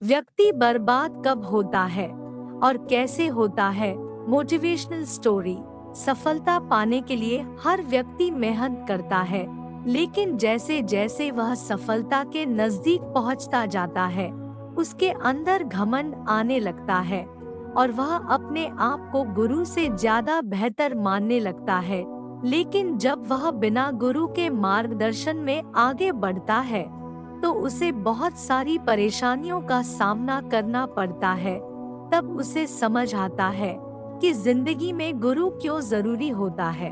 व्यक्ति बर्बाद कब होता है और कैसे होता है? Motivational story. सफलता पाने के लिए हर व्यक्ति मेहनत करता है, लेकिन जैसे जैसे वह सफलता के नजदीक पहुंचता जाता है, उसके अंदर घमंड आने लगता है और वह अपने आप को गुरु से ज्यादा बेहतर मानने लगता है। लेकिन जब वह बिना गुरु के मार्गदर्शन में आगे बढ़ता है, तो उसे बहुत सारी परेशानियों का सामना करना पड़ता है। तब उसे समझ आता है कि जिंदगी में गुरु क्यों जरूरी होता है।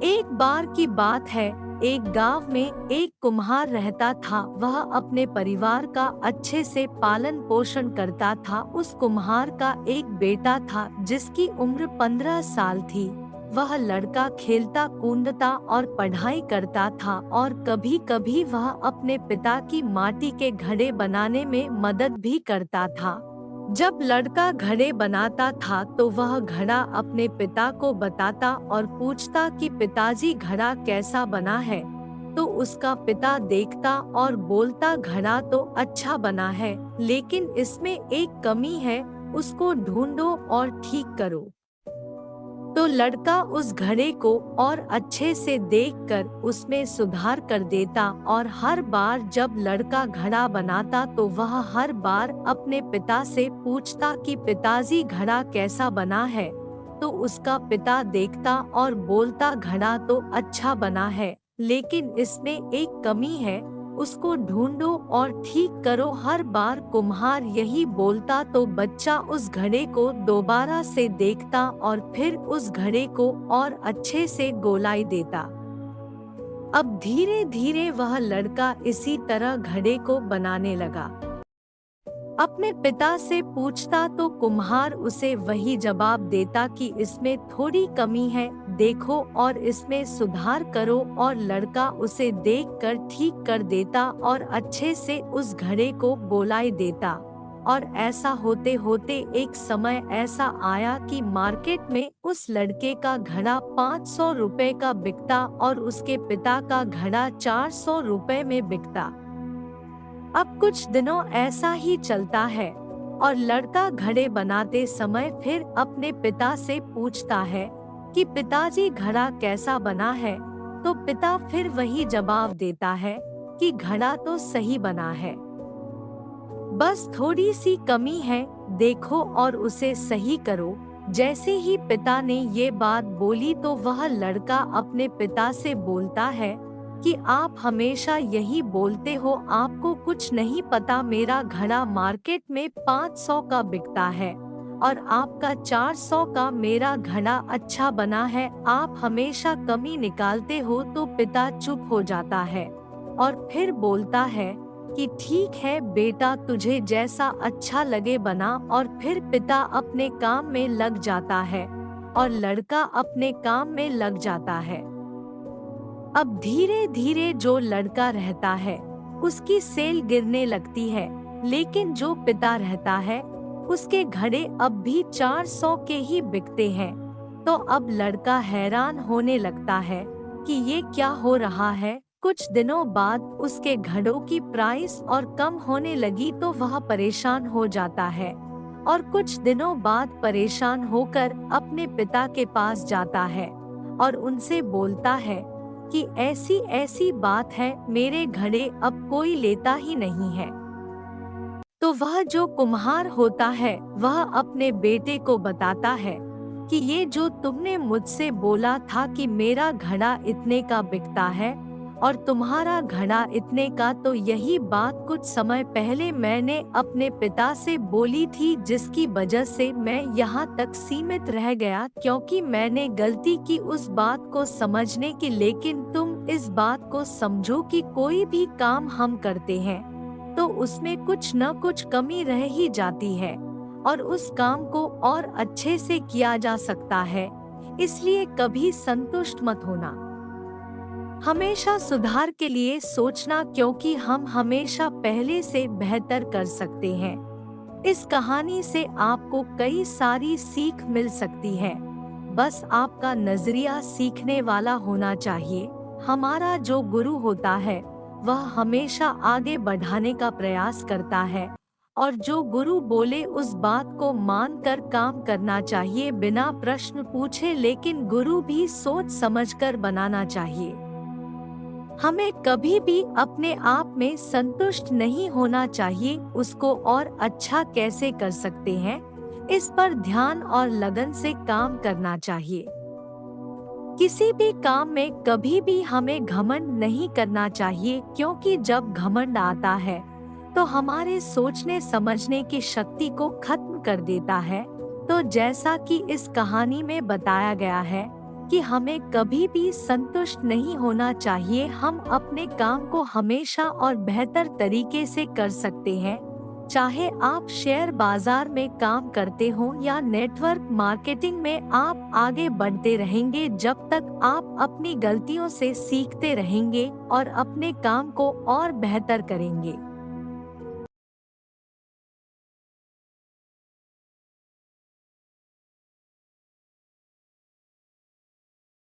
एक बार की बात है, एक गांव में एक कुम्हार रहता था। वह अपने परिवार का अच्छे से पालन पोषण करता था। उस कुम्हार का एक बेटा था जिसकी उम्र 15 साल थी। वह लड़का खेलता कूदता और पढ़ाई करता था और कभी कभी वह अपने पिता की माटी के घड़े बनाने में मदद भी करता था। जब लड़का घड़े बनाता था तो वह घड़ा अपने पिता को बताता और पूछता कि पिताजी घड़ा कैसा बना है। तो उसका पिता देखता और बोलता घड़ा तो अच्छा बना है, लेकिन इसमें एक कमी है, उसको ढूंढो और ठीक करो। तो लड़का उस घड़े को और अच्छे से देखकर उसमें सुधार कर देता और हर बार जब लड़का घड़ा बनाता तो वह हर बार अपने पिता से पूछता कि पिताजी घड़ा कैसा बना है। तो उसका पिता देखता और बोलता घड़ा तो अच्छा बना है, लेकिन इसमें एक कमी है, उसको ढूंढो और ठीक करो। हर बार कुम्हार यही बोलता तो बच्चा उस घड़े को दोबारा से देखता और फिर उस घड़े को और अच्छे से गोलाई देता। अब धीरे धीरे वह लड़का इसी तरह घड़े को बनाने लगा। अपने पिता से पूछता तो कुम्हार उसे वही जवाब देता कि इसमें थोड़ी कमी है, देखो और इसमें सुधार करो। और लड़का उसे देखकर ठीक कर देता और अच्छे से उस घड़े को गोलाई देता। और ऐसा होते होते एक समय ऐसा आया कि मार्केट में उस लड़के का घड़ा 500 रुपए का बिकता और उसके पिता का घड़ा 400 रुपए में बिकता। अब कुछ दिनों ऐसा ही चलता है और लड़का घड़े बनाते समय फिर अपने पिता से पूछता है कि पिताजी घड़ा कैसा बना है। तो पिता फिर वही जवाब देता है कि घड़ा तो सही बना है, बस थोड़ी सी कमी है, देखो और उसे सही करो। जैसे ही पिता ने ये बात बोली तो वह लड़का अपने पिता से बोलता है कि आप हमेशा यही बोलते हो, आपको कुछ नहीं पता, मेरा घड़ा मार्केट में 500 का बिकता है और आपका 400 का। मेरा घड़ा अच्छा बना है, आप हमेशा कमी निकालते हो। तो पिता चुप हो जाता है और फिर बोलता है कि ठीक है बेटा, तुझे जैसा अच्छा लगे बना। और फिर पिता अपने काम में लग जाता है और लड़का अपने काम में लग जाता है। अब धीरे धीरे जो लड़का रहता है उसकी सेल गिरने लगती है, लेकिन जो पिता रहता है उसके घड़े अब भी 400 के ही बिकते हैं। तो अब लड़का हैरान होने लगता है कि ये क्या हो रहा है। कुछ दिनों बाद उसके घड़ों की प्राइस और कम होने लगी तो वह परेशान हो जाता है और कुछ दिनों बाद परेशान होकर अपने पिता के पास जाता है और उनसे बोलता है कि ऐसी ऐसी बात है, मेरे घड़े अब कोई लेता ही नहीं है। तो वह जो कुम्हार होता है वह अपने बेटे को बताता है कि ये जो तुमने मुझसे बोला था कि मेरा घड़ा इतने का बिकता है और तुम्हारा घड़ा इतने का, तो यही बात कुछ समय पहले मैंने अपने पिता से बोली थी, जिसकी वजह से मैं यहाँ तक सीमित रह गया, क्योंकि मैंने गलती की उस बात को समझने की। लेकिन तुम इस बात को समझो कि कोई भी काम हम करते हैं तो उसमें कुछ न कुछ कमी रह ही जाती है और उस काम को और अच्छे से किया जा सकता है। इसलिए कभी संतुष्ट मत होना, हमेशा सुधार के लिए सोचना, क्योंकि हम हमेशा पहले से बेहतर कर सकते हैं। इस कहानी से आपको कई सारी सीख मिल सकती है, बस आपका नजरिया सीखने वाला होना चाहिए। हमारा जो गुरु होता है वह हमेशा आगे बढ़ाने का प्रयास करता है और जो गुरु बोले उस बात को मानकर काम करना चाहिए बिना प्रश्न पूछे, लेकिन गुरु भी सोच समझकर बनाना चाहिए। हमें कभी भी अपने आप में संतुष्ट नहीं होना चाहिए। उसको और अच्छा कैसे कर सकते हैं, इस पर ध्यान और लगन से काम करना चाहिए। किसी भी काम में कभी भी हमें घमंड नहीं करना चाहिए, क्योंकि जब घमंड आता है तो हमारे सोचने समझने की शक्ति को खत्म कर देता है। तो जैसा कि इस कहानी में बताया गया है कि हमें कभी भी संतुष्ट नहीं होना चाहिए। हम अपने काम को हमेशा और बेहतर तरीके से कर सकते हैं। चाहे आप शेयर बाजार में काम करते हो या नेटवर्क मार्केटिंग में, आप आगे बढ़ते रहेंगे जब तक आप अपनी गलतियों से सीखते रहेंगे और अपने काम को और बेहतर करेंगे।